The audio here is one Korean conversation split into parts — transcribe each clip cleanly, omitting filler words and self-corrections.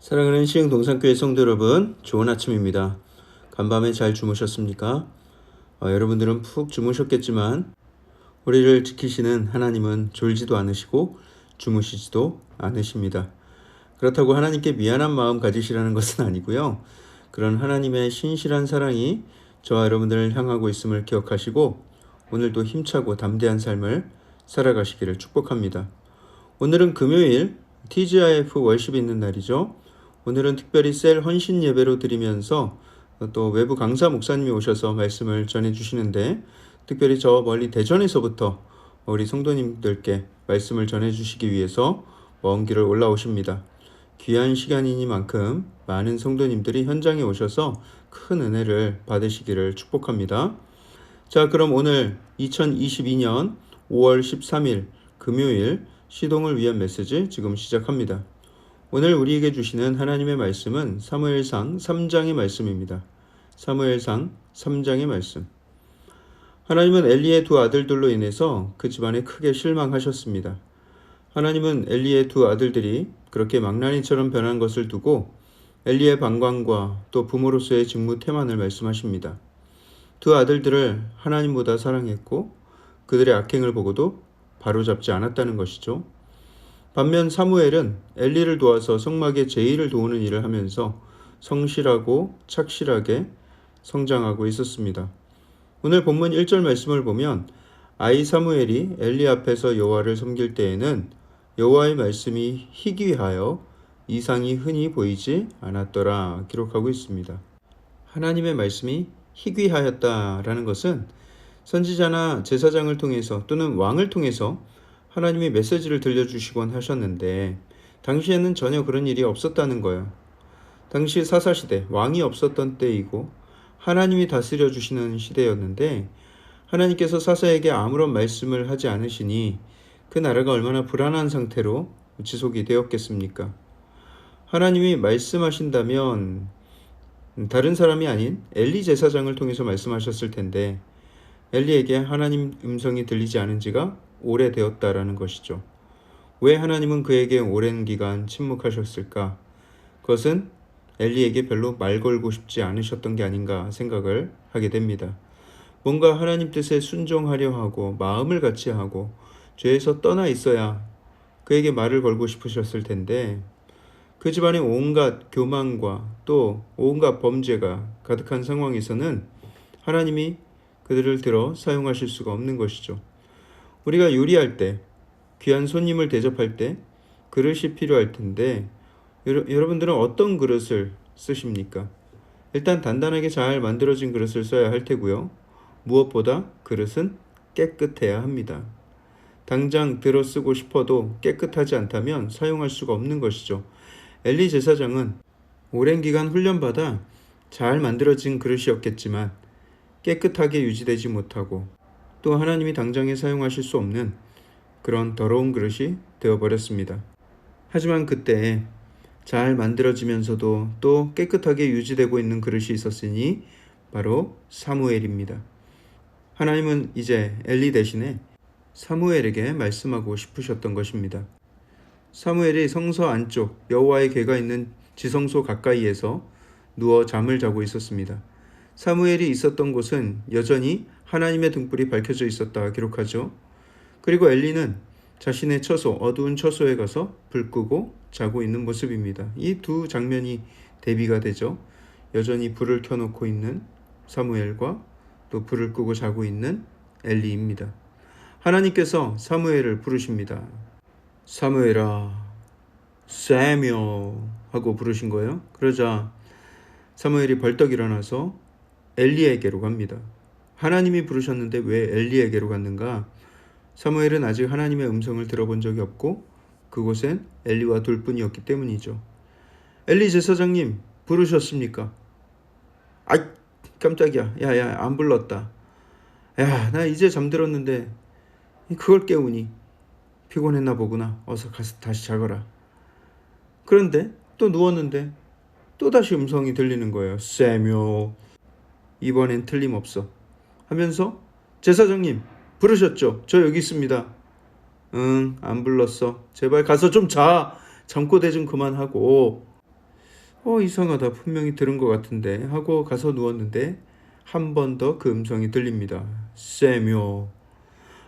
사랑하는 시흥동산교회 성도 여러분, 좋은 아침입니다. 간밤에 잘 주무셨습니까? 여러분들은 푹 주무셨겠지만 우리를 지키시는 하나님은 졸지도 않으시고 주무시지도 않으십니다. 그렇다고 하나님께 미안한 마음 가지시라는 것은 아니고요. 그런 하나님의 신실한 사랑이 저와 여러분들을 향하고 있음을 기억하시고 오늘도 힘차고 담대한 삶을 살아가시기를 축복합니다. 오늘은 금요일 TGIF 월십이 있는 날이죠. 오늘은 특별히 셀 헌신 예배로 드리면서 또 외부 강사 목사님이 오셔서 말씀을 전해주시는데 특별히 저 멀리 대전에서부터 우리 성도님들께 말씀을 전해주시기 위해서 먼 길을 올라오십니다. 귀한 시간이니만큼 많은 성도님들이 현장에 오셔서 큰 은혜를 받으시기를 축복합니다. 자, 그럼 오늘 2022년 5월 13일 금요일 시동을 위한 메시지 지금 시작합니다. 오늘 우리에게 주시는 하나님의 말씀은 사무엘상 3장의 말씀입니다. 사무엘상 3장의 말씀. 하나님은 엘리의 두 아들들로 인해서 그 집안에 크게 실망하셨습니다. 하나님은 엘리의 두 아들들이 그렇게 망나니처럼 변한 것을 두고 엘리의 방광과 또 부모로서의 직무 태만을 말씀하십니다. 두 아들들을 하나님보다 사랑했고 그들의 악행을 보고도 바로잡지 않았다는 것이죠. 반면 사무엘은 엘리를 도와서 성막의 제의를 도우는 일을 하면서 성실하고 착실하게 성장하고 있었습니다. 오늘 본문 1절 말씀을 보면 아이 사무엘이 엘리 앞에서 여호와를 섬길 때에는 여호와의 말씀이 희귀하여 이상이 흔히 보이지 않았더라 기록하고 있습니다. 하나님의 말씀이 희귀하였다라는 것은 선지자나 제사장을 통해서 또는 왕을 통해서 하나님이 메시지를 들려주시곤 하셨는데 당시에는 전혀 그런 일이 없었다는 거예요. 당시 사사시대, 왕이 없었던 때이고 하나님이 다스려 주시는 시대였는데 하나님께서 사사에게 아무런 말씀을 하지 않으시니 그 나라가 얼마나 불안한 상태로 지속이 되었겠습니까? 하나님이 말씀하신다면 다른 사람이 아닌 엘리 제사장을 통해서 말씀하셨을 텐데 엘리에게 하나님 음성이 들리지 않은 지가 오래되었다라는 것이죠. 왜 하나님은 그에게 오랜 기간 침묵하셨을까? 그것은 엘리에게 별로 말 걸고 싶지 않으셨던 게 아닌가 생각을 하게 됩니다. 뭔가 하나님 뜻에 순종하려 하고 마음을 같이 하고 죄에서 떠나 있어야 그에게 말을 걸고 싶으셨을 텐데 그 집안에 온갖 교만과 또 온갖 범죄가 가득한 상황에서는 하나님이 그들을 들어 사용하실 수가 없는 것이죠. 우리가 요리할 때, 귀한 손님을 대접할 때 그릇이 필요할 텐데 여러분들은 어떤 그릇을 쓰십니까? 일단 단단하게 잘 만들어진 그릇을 써야 할 테고요. 무엇보다 그릇은 깨끗해야 합니다. 당장 들어 쓰고 싶어도 깨끗하지 않다면 사용할 수가 없는 것이죠. 엘리 제사장은 오랜 기간 훈련받아 잘 만들어진 그릇이었겠지만 깨끗하게 유지되지 못하고 또 하나님이 당장에 사용하실 수 없는 그런 더러운 그릇이 되어버렸습니다. 하지만 그때 잘 만들어지면서도 또 깨끗하게 유지되고 있는 그릇이 있었으니 바로 사무엘입니다. 하나님은 이제 엘리 대신에 사무엘에게 말씀하고 싶으셨던 것입니다. 사무엘이 성서 안쪽 여호와의 궤가 있는 지성소 가까이에서 누워 잠을 자고 있었습니다. 사무엘이 있었던 곳은 여전히 하나님의 등불이 밝혀져 있었다 기록하죠. 그리고 엘리는 자신의 처소, 어두운 처소에 가서 불 끄고 자고 있는 모습입니다. 이 두 장면이 대비가 되죠. 여전히 불을 켜놓고 있는 사무엘과 또 불을 끄고 자고 있는 엘리입니다. 하나님께서 사무엘을 부르십니다. 사무엘아, 사뮤엘 하고 부르신 거예요. 그러자 사무엘이 벌떡 일어나서 엘리에게로 갑니다. 하나님이 부르셨는데 왜 엘리에게로 갔는가? 사무엘은 아직 하나님의 음성을 들어본 적이 없고 그곳엔 엘리와 둘뿐이었기 때문이죠. 엘리 제사장님 부르셨습니까? 아이 깜짝이야. 야야 안 불렀다. 야 나 이제 잠들었는데 그걸 깨우니 피곤했나 보구나. 어서 가서 다시 자거라. 그런데 또 누웠는데 또다시 음성이 들리는 거예요. 사뮤엘 이번엔 틀림없어 하면서 제사장님 부르셨죠? 저 여기 있습니다. 응, 안 불렀어. 제발 가서 좀 자. 잠꼬대 좀 그만하고. 이상하다. 분명히 들은 것 같은데 하고 가서 누웠는데 한 번 더 그 음성이 들립니다. 세뮤.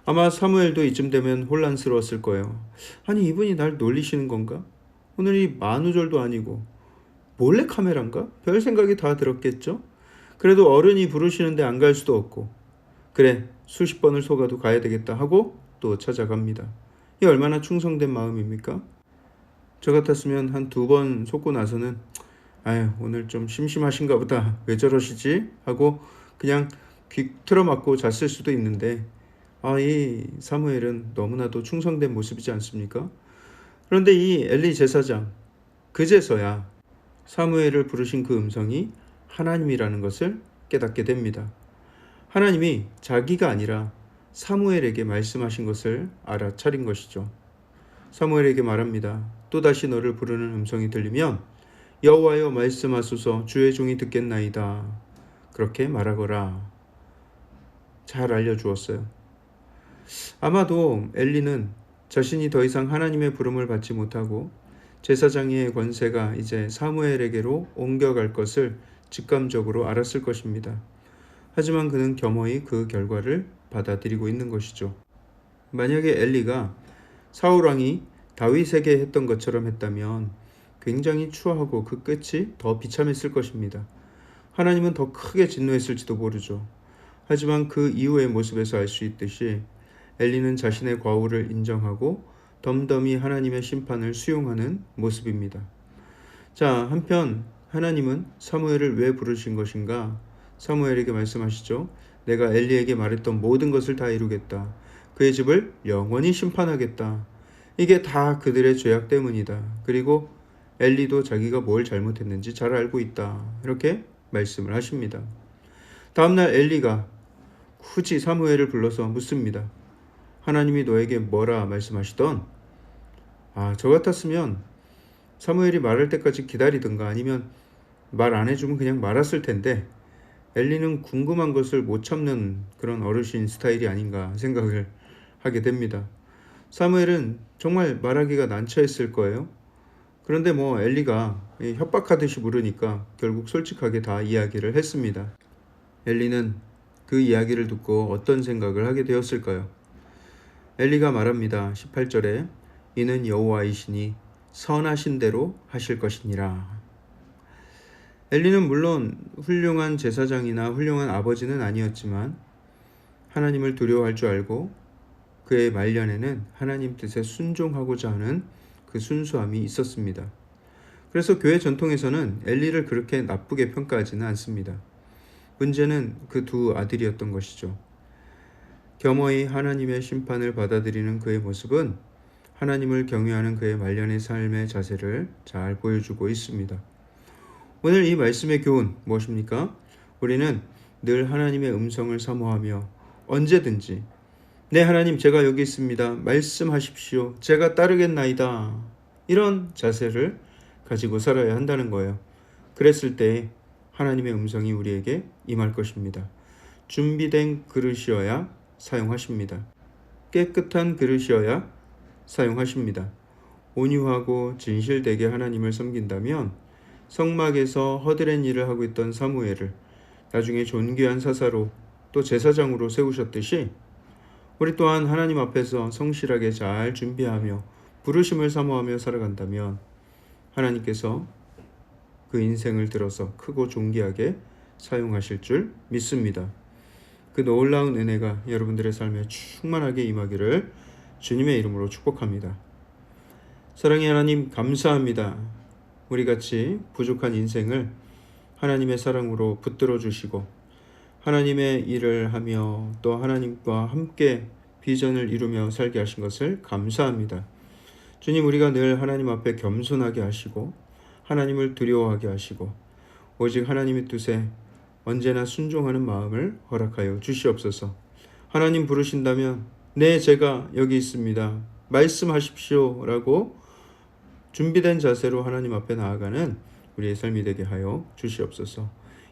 아마 사무엘도 이쯤 되면 혼란스러웠을 거예요. 아니 이분이 날 놀리시는 건가? 오늘이 만우절도 아니고 몰래 카메라인가? 별 생각이 다 들었겠죠? 그래도 어른이 부르시는데 안 갈 수도 없고 그래 수십 번을 속아도 가야 되겠다 하고 또 찾아갑니다. 이 얼마나 충성된 마음입니까? 저 같았으면 한 두 번 속고 나서는 아유 오늘 좀 심심하신가 보다 왜 저러시지? 하고 그냥 귀 틀어막고 잤을 수도 있는데 이 사무엘은 너무나도 충성된 모습이지 않습니까? 그런데 이 엘리 제사장 그제서야 사무엘을 부르신 그 음성이 하나님이라는 것을 깨닫게 됩니다. 하나님이 자기가 아니라 사무엘에게 말씀하신 것을 알아차린 것이죠. 사무엘에게 말합니다. 또다시 너를 부르는 음성이 들리면 여호와여 말씀하소서 주의 종이 듣겠나이다. 그렇게 말하거라. 잘 알려주었어요. 아마도 엘리는 자신이 더 이상 하나님의 부름을 받지 못하고 제사장의 권세가 이제 사무엘에게로 옮겨갈 것을 직감적으로 알았을 것입니다. 하지만 그는 겸허히 그 결과를 받아들이고 있는 것이죠. 만약에 엘리가 사울왕이 다윗에게 했던 것처럼 했다면 굉장히 추하고 그 끝이 더 비참했을 것입니다. 하나님은 더 크게 진노했을지도 모르죠. 하지만 그 이후의 모습에서 알 수 있듯이 엘리는 자신의 과오를 인정하고 덤덤히 하나님의 심판을 수용하는 모습입니다. 자, 한편 하나님은 사무엘을 왜 부르신 것인가? 사무엘에게 말씀하시죠. 내가 엘리에게 말했던 모든 것을 다 이루겠다. 그의 집을 영원히 심판하겠다. 이게 다 그들의 죄악 때문이다. 그리고 엘리도 자기가 뭘 잘못했는지 잘 알고 있다. 이렇게 말씀을 하십니다. 다음날 엘리가 굳이 사무엘을 불러서 묻습니다. 하나님이 너에게 뭐라 말씀하시던? 저 같았으면 사무엘이 말할 때까지 기다리든가 아니면 말 안 해주면 그냥 말았을 텐데 엘리는 궁금한 것을 못 참는 그런 어르신 스타일이 아닌가 생각을 하게 됩니다. 사무엘은 정말 말하기가 난처했을 거예요. 그런데 엘리가 협박하듯이 물으니까 결국 솔직하게 다 이야기를 했습니다. 엘리는 그 이야기를 듣고 어떤 생각을 하게 되었을까요? 엘리가 말합니다. 18절에 이는 여호와이시니 선하신 대로 하실 것이니라. 엘리는 물론 훌륭한 제사장이나 훌륭한 아버지는 아니었지만 하나님을 두려워할 줄 알고 그의 말년에는 하나님 뜻에 순종하고자 하는 그 순수함이 있었습니다. 그래서 교회 전통에서는 엘리를 그렇게 나쁘게 평가하지는 않습니다. 문제는 그 두 아들이었던 것이죠. 겸허히 하나님의 심판을 받아들이는 그의 모습은 하나님을 경외하는 그의 말년의 삶의 자세를 잘 보여주고 있습니다. 오늘 이 말씀의 교훈 무엇입니까? 우리는 늘 하나님의 음성을 사모하며 언제든지 네 하나님 제가 여기 있습니다. 말씀하십시오. 제가 따르겠나이다. 이런 자세를 가지고 살아야 한다는 거예요. 그랬을 때 하나님의 음성이 우리에게 임할 것입니다. 준비된 그릇이어야 사용하십니다. 깨끗한 그릇이어야 사용하십니다. 온유하고 진실되게 하나님을 섬긴다면 성막에서 허드렛 일을 하고 있던 사무엘을 나중에 존귀한 사사로 또 제사장으로 세우셨듯이 우리 또한 하나님 앞에서 성실하게 잘 준비하며 부르심을 사모하며 살아간다면 하나님께서 그 인생을 들어서 크고 존귀하게 사용하실 줄 믿습니다. 그 놀라운 은혜가 여러분들의 삶에 충만하게 임하기를 주님의 이름으로 축복합니다. 사랑의 하나님 감사합니다. 우리같이 부족한 인생을 하나님의 사랑으로 붙들어 주시고 하나님의 일을 하며 또 하나님과 함께 비전을 이루며 살게 하신 것을 감사합니다. 주님, 우리가 늘 하나님 앞에 겸손하게 하시고 하나님을 두려워하게 하시고 오직 하나님의 뜻에 언제나 순종하는 마음을 허락하여 주시옵소서. 하나님 부르신다면 네 제가 여기 있습니다. 말씀하십시오 라고 준비된 자세로 하나님 앞에 나아가는 우리의 삶이 되게 하여 주시옵소서.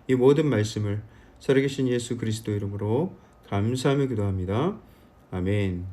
이 모든 말씀을 살아계신 예수 그리스도 이름으로 감사하며 기도합니다. 아멘.